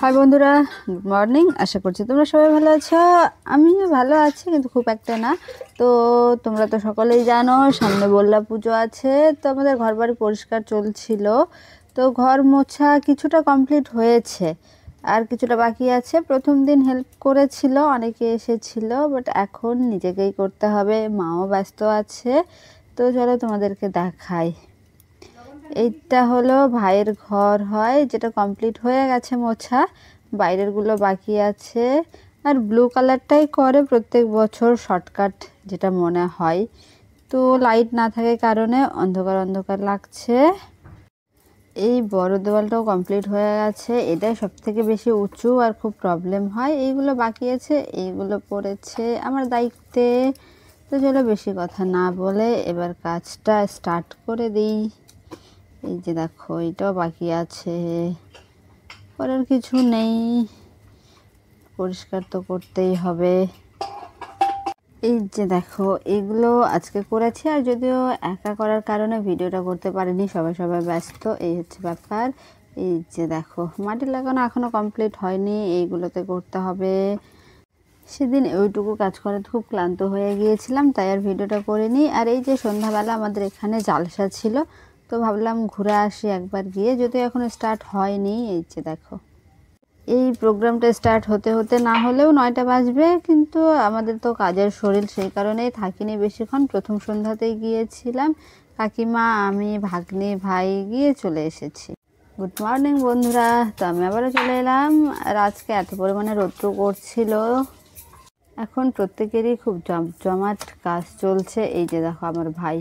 High বন্ধুরা, good morning. আশা করছি তোমরা সবাই ভালো আছো। আমিও ভালো আছি, কিন্তু খুব একটা না। তো তোমরা তো সকলেই জানো সামনে বল্লা পুজো আছে, তো আমাদের ঘর বাড়ি পরিষ্কার চলছিল। তো ঘর মোছা কিছুটা কমপ্লিট হয়েছে, আর কিছুটা বাকি আছে। প্রথম দিন হেল্প করেছিল, অনেকে এসেছিল, বাট এখন নিজেকেই করতে হবে। মাও ব্যস্ত আছে। তো চলো তোমাদেরকে দেখাই। এইটা হলো ভাইয়ের ঘর হয়, যেটা কমপ্লিট হয়ে গেছে মোছা, বাইরেরগুলো বাকি আছে। আর ব্লু কালারটাই করে প্রত্যেক বছর, শর্টকাট যেটা মনে হয়। তো লাইট না থাকার কারণে অন্ধকার অন্ধকার লাগছে। এই বড় দেওয়ালটাও কমপ্লিট হয়ে গেছে, এটাই সব থেকে বেশি উঁচু আর খুব প্রবলেম হয়। এইগুলো বাকি আছে, এইগুলো পড়েছে আমার দায়িত্বে। তো চলো বেশি কথা না বলে এবার কাজটা স্টার্ট করে দিই। এই যে দেখো, এটাও বাকি আছে, করার কিছু নেই, পরিষ্কার তো করতেই হবে। এই যে দেখো, এগুলো আজকে করেছি, আর যদিও একা করার কারণে ভিডিওটা করতে পারিনি, সবাই ব্যস্ত, এই হচ্ছে ব্যাপার। এই যে দেখো, মাটি লাগানো এখনো কমপ্লিট হয়নি, এইগুলোতে করতে হবে। সেদিন ওইটুকু কাজ করে খুব ক্লান্ত হয়ে গিয়েছিলাম, তাই আর ভিডিওটা করিনি। আর এই যে সন্ধ্যাবেলা আমাদের এখানে জালসা ছিল, তো ভাবলাম ঘুরে আসি একবার গিয়ে, যদিও এখনো স্টার্ট হয়নি। এই যে দেখো, এই প্রোগ্রামটা স্টার্ট হতে হতে না হলেও 9টা বাজবে, কিন্তু আমাদের তো কাজের শরীর, সেই কারণেই থাকিনি বেশিক্ষণ। প্রথম সন্ধ্যাতেই গিয়েছিলাম, কাকিমা, আমি, ভাগ্নে, ভাই গিয়ে চলে এসেছি। গুড মর্নিং বন্ধুরা, তো আমি আবারও চলে এলাম। আর আজকে এত পরিমাণে রৌদ্র করছিল, এখন প্রত্যেকেরই খুব জমজমাট কাজ চলছে। এই যে দেখো, আমার ভাই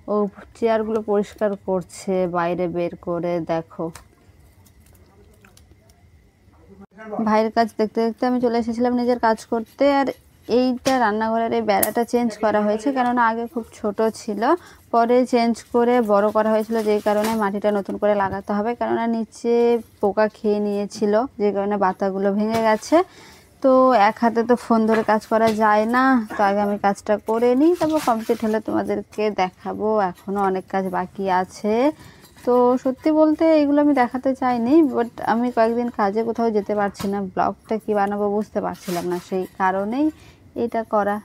ও চেয়ারগুলো পরিষ্কার করছে বাইরে বের করে। দেখো, ভাইয়ের কাজ দেখতে দেখতে আমি চলে এসেছিলাম নিজের কাজ করতে। আর এইটা রান্নাঘরের এই বেড়াটা চেঞ্জ করা হয়েছে, কেননা আগে খুব ছোট ছিল, পরে চেঞ্জ করে বড় করা হয়েছিল, যেই কারণে মাটিটা নতুন করে লাগাতে হবে, কেননা নিচে পোকা খেয়ে নিয়েছিল, যে কারণে বাতাগুলো ভেঙে গেছে। তো এক হাতে তো ফোন ধরে কাজ করা যায় না, তো আগে আমি কাজটা করে নিই, তারপর কমপ্লিট হলে তোমাদেরকে দেখাবো। এখনও অনেক কাজ বাকি আছে। তো সত্যি বলতে এগুলো আমি দেখাতে চাইনি, বাট আমি কয়েকদিন কাজে কোথাও যেতে পারছি না, ব্লগটা কি বানাবো বুঝতে পারছিলাম না, সেই কারণেই এটা করা।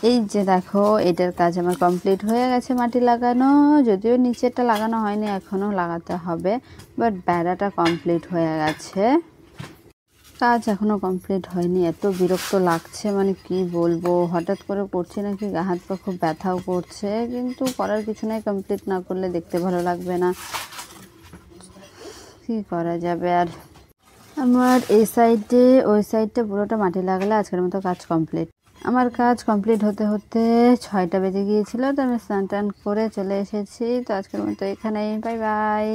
এই যে দেখো, এটার কাজ আমার কমপ্লিট হয়ে গেছে, মাটি লাগানো, যদিও নিচেরটা লাগানো হয়নি, এখনও লাগাতে হবে, বাট বেড়াটা কমপ্লিট হয়ে গেছে। কাজ এখনও কমপ্লিট হয়নি, এত বিরক্ত লাগছে, মানে কি বলবো, হঠাৎ করে করছি নাকি গা হাত পা খুব ব্যথাও করছে, কিন্তু করার কিছু নেই, কমপ্লিট না করলে দেখতে ভালো লাগবে না, কি করা যাবে। আর আমার এই সাইডে ওই সাইডটা পুরোটা মাটি লাগালে আজকের মতো কাজ কমপ্লিট। আমার কাজ কমপ্লিট হতে হতে 6টা বেজে গিয়েছিল, তো আমি স্নান টান করে চলে এসেছি। তো আজকের মতো এখানেই, বাই বাই।